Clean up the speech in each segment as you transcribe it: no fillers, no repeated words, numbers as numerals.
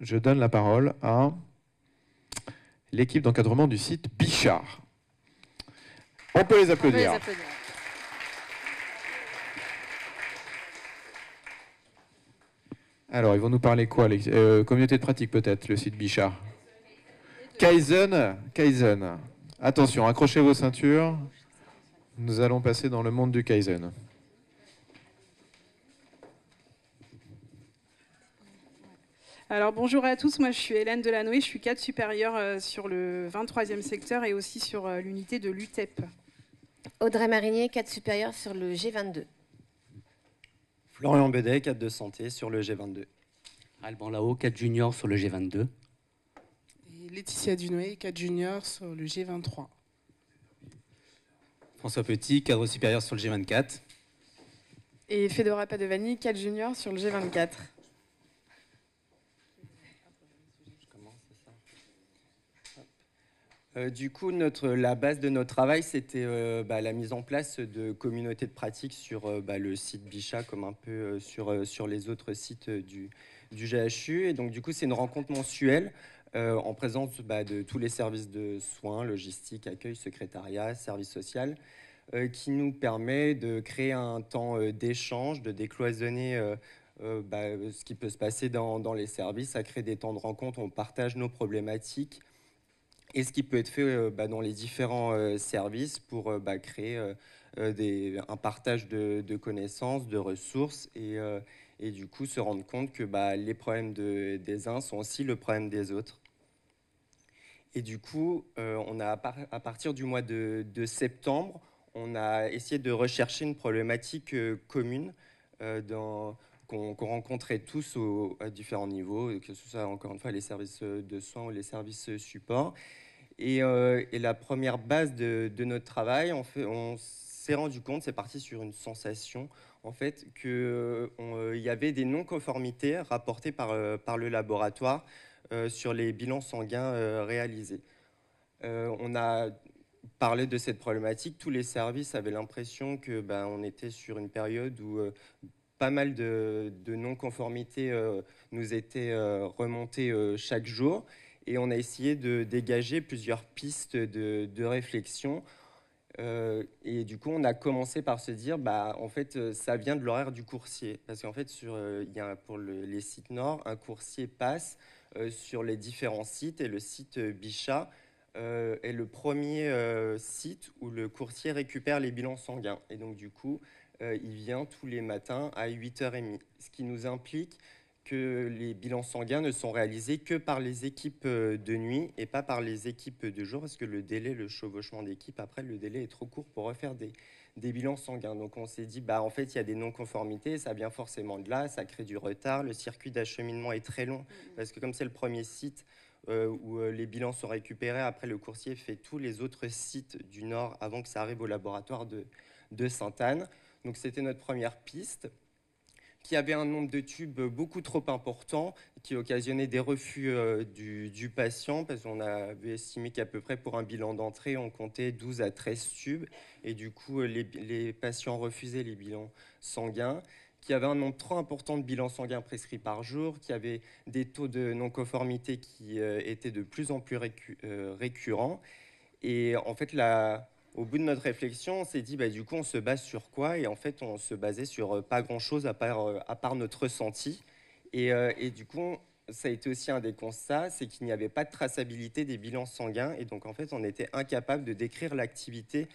je donne la parole à l'équipe d'encadrement du site Bichard. On peut les applaudir. Alors, ils vont nous parler quoi? Communauté de pratique peut-être, le site Bichard. Kaizen. Attention, accrochez vos ceintures. Nous allons passer dans le monde du Kaizen. Alors bonjour à tous, moi je suis Hélène Delanoë, je suis cadre supérieur sur le 23e secteur et aussi sur l'unité de l'UTEP. Audrey Marinier, cadre supérieur sur le G22. Florian Bedet, cadre de santé sur le G22. Alban Lao, cadre junior sur le G22. Et Laetitia Dunoé, cadre junior sur le G23. François Petit, cadre supérieur sur le G24. Et Fedora Padovani, cadre junior sur le G24. Du coup, la base de notre travail, c'était la mise en place de communautés de pratique sur le site Bichat, comme un peu sur les autres sites du GHU. Et donc, du coup, c'est une rencontre mensuelle en présence de tous les services de soins, logistique, accueil, secrétariat, service social, qui nous permet de créer un temps d'échange, de décloisonner ce qui peut se passer dans les services, à créer des temps de rencontre, on partage nos problématiques, et ce qui peut être fait dans les différents services pour créer un partage de connaissances, de ressources, et du coup se rendre compte que les problèmes des uns sont aussi le problème des autres. Et du coup, à partir du mois de septembre, on a essayé de rechercher une problématique commune qu'on rencontrait tous à différents niveaux, que ce soit encore une fois les services de soins ou les services support. Et la première base de notre travail, on s'est rendu compte, c'est parti sur une sensation, en fait, qu'il y avait des non-conformités rapportées par le laboratoire sur les bilans sanguins réalisés. On a parlé de cette problématique. Tous les services avaient l'impression qu'on était sur une période où pas mal de non-conformités nous étaient remontées chaque jour. Et on a essayé de dégager plusieurs pistes de réflexion. Et du coup, on a commencé par se dire, en fait, ça vient de l'horaire du coursier. Parce qu'en fait, pour les sites nord, un coursier passe sur les différents sites. Et le site Bichat est le premier site où le coursier récupère les bilans sanguins. Et donc, du coup, il vient tous les matins à 8h30. Ce qui nous implique que les bilans sanguins ne sont réalisés que par les équipes de nuit et pas par les équipes de jour, parce que le chevauchement d'équipe, après, le délai est trop court pour refaire des bilans sanguins. Donc on s'est dit, en fait, il y a des non-conformités, ça vient forcément de là, ça crée du retard, le circuit d'acheminement est très long, parce que comme c'est le premier site où les bilans sont récupérés, après le coursier fait tous les autres sites du Nord avant que ça arrive au laboratoire de Sainte-Anne. Donc c'était notre première piste, qui avait un nombre de tubes beaucoup trop important, qui occasionnait des refus du patient, parce qu'on avait estimé qu'à peu près pour un bilan d'entrée, on comptait 12 à 13 tubes, et du coup, les patients refusaient les bilans sanguins, qui avait un nombre trop important de bilans sanguins prescrits par jour, qui avait des taux de non-conformité qui étaient de plus en plus récurrents. Et en fait, au bout de notre réflexion, on s'est dit, du coup, on se base sur quoi? Et en fait, on se basait sur pas grand-chose à part notre ressenti. Et du coup, ça a été aussi un des constats, c'est qu'il n'y avait pas de traçabilité des bilans sanguins. Et donc, en fait, on était incapable de décrire l'activité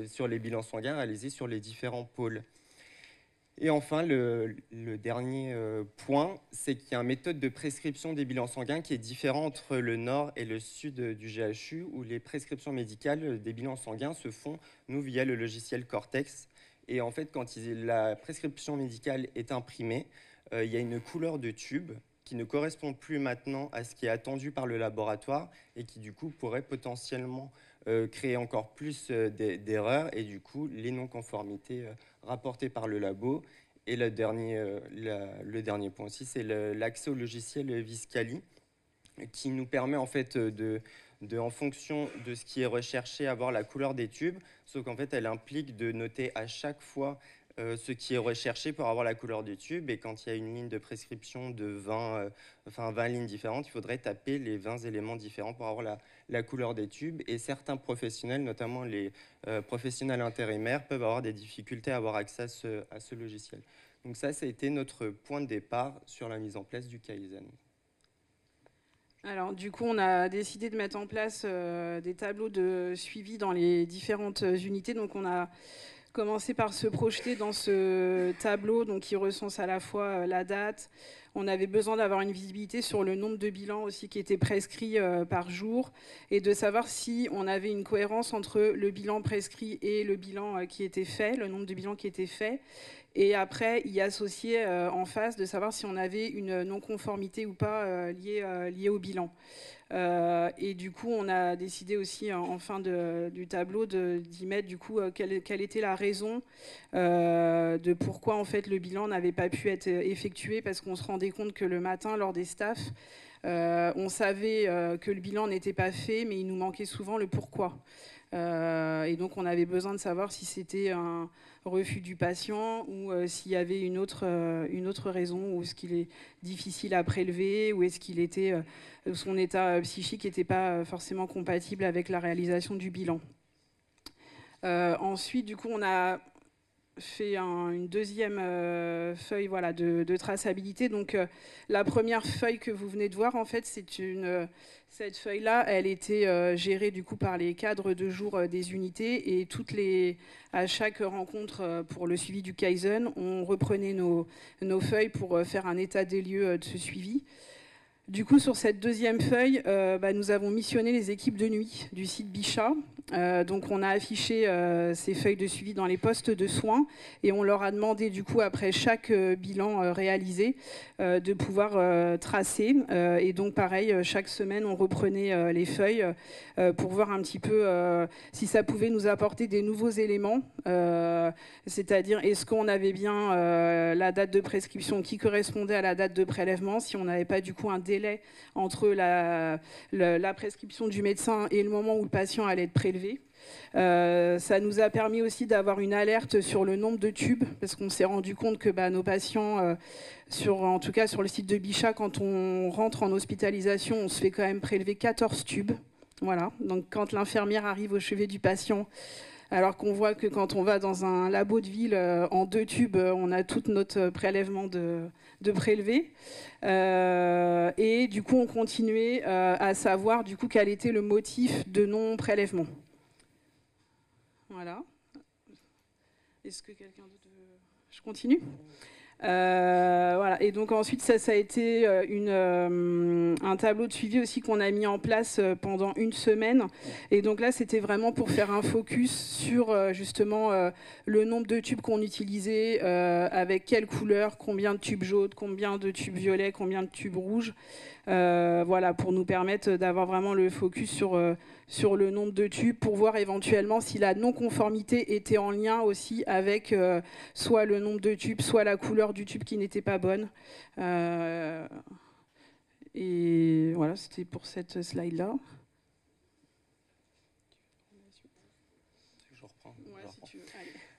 sur les bilans sanguins réalisés sur les différents pôles. Et enfin, le dernier point, c'est qu'il y a une méthode de prescription des bilans sanguins qui est différente entre le nord et le sud du GHU, où les prescriptions médicales des bilans sanguins se font, nous, via le logiciel Cortex. Et en fait, quand la prescription médicale est imprimée, il y a une couleur de tube qui ne correspond plus maintenant à ce qui est attendu par le laboratoire et qui, du coup, pourrait potentiellement créer encore plus d'erreurs et, du coup, les non-conformités rapportées par le labo. Et le dernier point aussi, c'est l'accès au logiciel Viscali, qui nous permet en fait en fonction de ce qui est recherché, avoir la couleur des tubes, sauf qu'en fait, elle implique de noter à chaque fois ce qui est recherché pour avoir la couleur du tube. Et quand il y a une ligne de prescription de 20 lignes différentes, il faudrait taper les 20 éléments différents pour avoir la couleur des tubes. Et certains professionnels, notamment les professionnels intérimaires, peuvent avoir des difficultés à avoir accès à ce logiciel. Donc ça a été notre point de départ sur la mise en place du Kaizen. Alors du coup, on a décidé de mettre en place des tableaux de suivi dans les différentes unités. Donc on a commencer par se projeter dans ce tableau donc, qui recense à la fois la date. On avait besoin d'avoir une visibilité sur le nombre de bilans aussi qui étaient prescrits par jour et de savoir si on avait une cohérence entre le bilan prescrit et le bilan qui était fait, le nombre de bilans qui étaient faits. Et après, y associer en face de savoir si on avait une non-conformité ou pas liée au bilan. Et du coup, on a décidé aussi en fin du tableau d'y mettre du coup quelle était la raison de pourquoi en fait le bilan n'avait pas pu être effectué, parce qu'on se rendait compte que le matin lors des staffs, on savait que le bilan n'était pas fait, mais il nous manquait souvent le pourquoi. Et donc on avait besoin de savoir si c'était un refus du patient ou s'il y avait une autre raison, ou est-ce qu'il est difficile à prélever, ou est-ce qu'il était son état psychique n'était pas forcément compatible avec la réalisation du bilan. Ensuite, du coup, on a fait une deuxième feuille de traçabilité. Donc la première feuille que vous venez de voir, en fait, cette feuille-là, elle était gérée du coup par les cadres de jour des unités, et à chaque rencontre pour le suivi du Kaizen, on reprenait nos feuilles pour faire un état des lieux de ce suivi. Du coup, sur cette deuxième feuille, nous avons missionné les équipes de nuit du site Bichat. Donc, on a affiché ces feuilles de suivi dans les postes de soins, et on leur a demandé, du coup, après chaque bilan réalisé, de pouvoir tracer. Et donc, pareil, chaque semaine, on reprenait les feuilles pour voir un petit peu si ça pouvait nous apporter des nouveaux éléments. C'est-à-dire, est-ce qu'on avait bien la date de prescription qui correspondait à la date de prélèvement, si on n'avait pas, du coup, un délai entre la prescription du médecin et le moment où le patient allait être prélevé. Ça nous a permis aussi d'avoir une alerte sur le nombre de tubes, parce qu'on s'est rendu compte que nos patients, en tout cas sur le site de Bichat, quand on rentre en hospitalisation, on se fait quand même prélever 14 tubes. Voilà. Donc quand l'infirmière arrive au chevet du patient, alors qu'on voit que quand on va dans un labo de ville, en 2 tubes, on a tout notre prélèvement de prélevé. Et du coup, on continuait à savoir du coup quel était le motif de non-prélèvement. Voilà. Est-ce que quelqu'un d'autre veut... Je continue ? Voilà. Et donc ensuite, ça a été un tableau de suivi aussi qu'on a mis en place pendant une semaine. Et donc là, c'était vraiment pour faire un focus sur justement le nombre de tubes qu'on utilisait, avec quelle couleur, combien de tubes jaunes, combien de tubes violets, combien de tubes rouges. Voilà, pour nous permettre d'avoir vraiment le focus sur le nombre de tubes, pour voir éventuellement si la non-conformité était en lien aussi avec soit le nombre de tubes, soit la couleur du tube qui n'était pas bonne. Et voilà, c'était pour cette slide-là. Je reprends.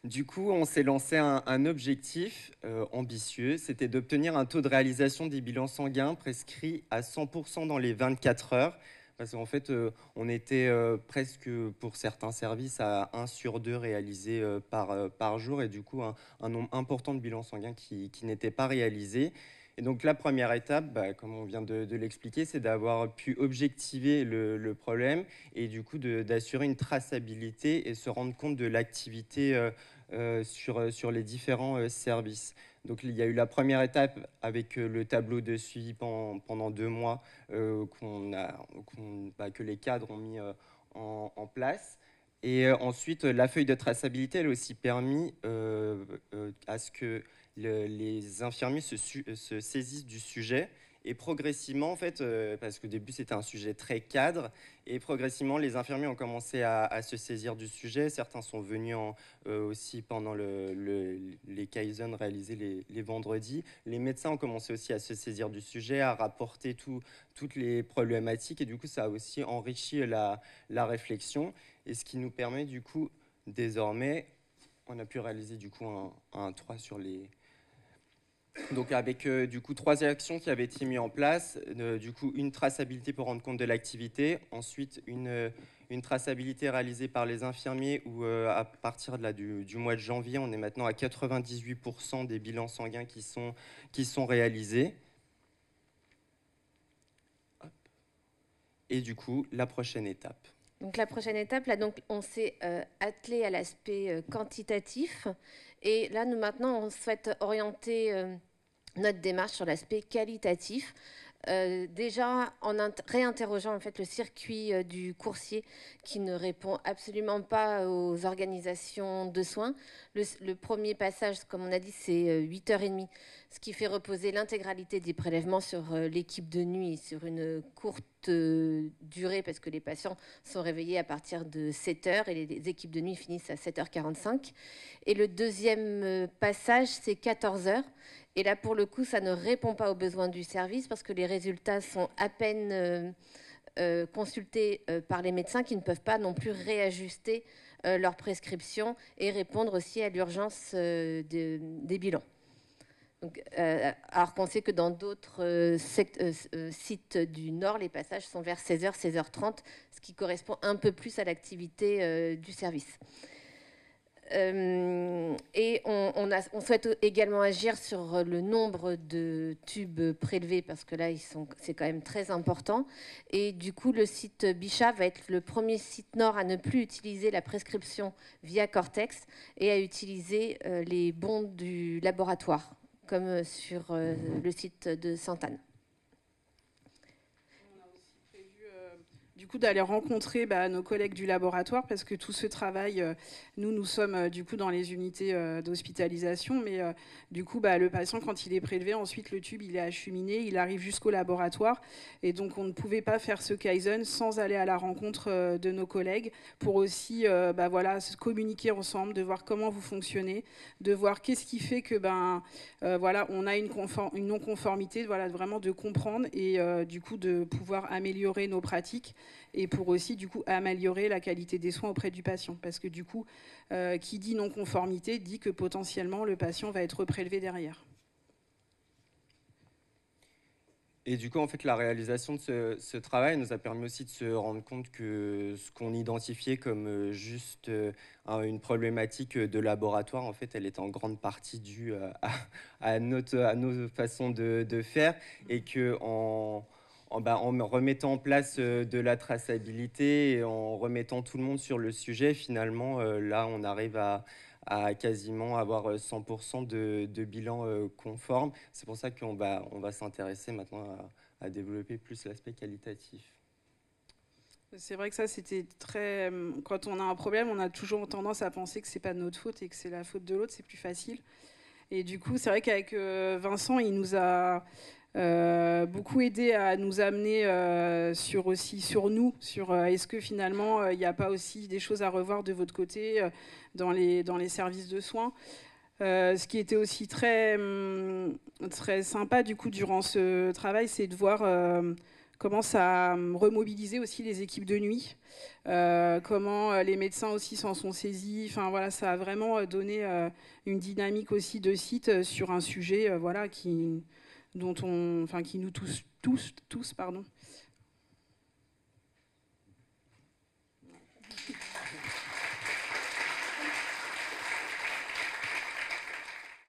Du coup, on s'est lancé un objectif ambitieux, c'était d'obtenir un taux de réalisation des bilans sanguins prescrits à 100% dans les 24 heures. Parce qu'en fait, on était presque, pour certains services, à 1 sur 2 réalisés par jour, et du coup, un nombre important de bilans sanguins qui n'étaient pas réalisés. Et donc, la première étape, comme on vient de l'expliquer, c'est d'avoir pu objectiver le problème, et du coup, d'assurer une traçabilité et se rendre compte de l'activité sur les différents services. Donc il y a eu la première étape avec le tableau de suivi pendant 2 mois que les cadres ont mis en place. Et ensuite, la feuille de traçabilité, elle a aussi permis à ce que les infirmiers se saisissent du sujet. Et progressivement, en fait, parce qu'au début, c'était un sujet très cadre, et progressivement, les infirmiers ont commencé à se saisir du sujet. Certains sont venus aussi pendant les Kaizen réalisés les vendredis. Les médecins ont commencé aussi à se saisir du sujet, à rapporter toutes les problématiques, et du coup, ça a aussi enrichi la réflexion, et ce qui nous permet, du coup, désormais on a pu réaliser du coup un 3 sur les... Donc avec du coup 3 actions qui avaient été mises en place, du coup une traçabilité pour rendre compte de l'activité, ensuite une traçabilité réalisée par les infirmiers où à partir de du mois de janvier, on est maintenant à 98% des bilans sanguins qui sont réalisés. Hop. Et du coup, la prochaine étape. Donc la prochaine étape, là, donc, on s'est attelé à l'aspect quantitatif. Et là, nous, maintenant, on souhaite orienter notre démarche sur l'aspect qualitatif. Déjà, en réinterrogeant en fait, le circuit du coursier qui ne répond absolument pas aux organisations de soins. Le premier passage, comme on a dit, c'est 8h30, ce qui fait reposer l'intégralité des prélèvements sur l'équipe de nuit et sur une courte durée parce que les patients sont réveillés à partir de 7h et les équipes de nuit finissent à 7h45. Et le deuxième passage, c'est 14h. Et là, pour le coup, ça ne répond pas aux besoins du service parce que les résultats sont à peine consultés par les médecins qui ne peuvent pas non plus réajuster leurs prescriptions et répondre aussi à l'urgence des bilans. Donc, alors qu'on sait que dans d'autres sites du Nord, les passages sont vers 16h, 16h30, ce qui correspond un peu plus à l'activité du service. Et on souhaite également agir sur le nombre de tubes prélevés parce que là, c'est quand même très important. Et du coup, le site Bichat va être le premier site Nord à ne plus utiliser la prescription via Cortex et à utiliser les bons du laboratoire, comme sur le site de Sainte-Anne. Du coup, d'aller rencontrer nos collègues du laboratoire parce que tout ce travail, nous sommes du coup dans les unités d'hospitalisation, mais du coup, le patient, quand il est prélevé, ensuite le tube, il est acheminé, il arrive jusqu'au laboratoire, et donc on ne pouvait pas faire ce Kaizen sans aller à la rencontre de nos collègues pour aussi voilà, se communiquer ensemble, de voir comment vous fonctionnez, de voir qu'est-ce qui fait que voilà, on a une non-conformité, voilà, vraiment de comprendre et du coup de pouvoir améliorer nos pratiques. Et pour aussi, du coup, améliorer la qualité des soins auprès du patient. Parce que, du coup, qui dit non-conformité dit que potentiellement, le patient va être prélevé derrière. Et du coup, en fait, la réalisation de ce travail nous a permis aussi de se rendre compte que ce qu'on identifiait comme juste une problématique de laboratoire, en fait, elle est en grande partie due à nos façons de faire et qu'en remettant en place de la traçabilité et en remettant tout le monde sur le sujet, finalement, là, on arrive à quasiment avoir 100% de bilan conforme. C'est pour ça qu'on va s'intéresser maintenant à développer plus l'aspect qualitatif. C'est vrai que ça, c'était très... Quand on a un problème, on a toujours tendance à penser que c'est pas de notre faute et que c'est la faute de l'autre, c'est plus facile. Et du coup, c'est vrai qu'avec Vincent, il nous a... beaucoup aidé à nous amener sur est-ce que finalement il n'y a pas aussi des choses à revoir de votre côté dans les services de soins. Ce qui était aussi très sympa du coup durant ce travail, c'est de voir comment ça a remobilisé aussi les équipes de nuit, comment les médecins aussi s'en sont saisis. Enfin voilà, ça a vraiment donné une dynamique aussi de site sur un sujet voilà qui nous touche tous, pardon.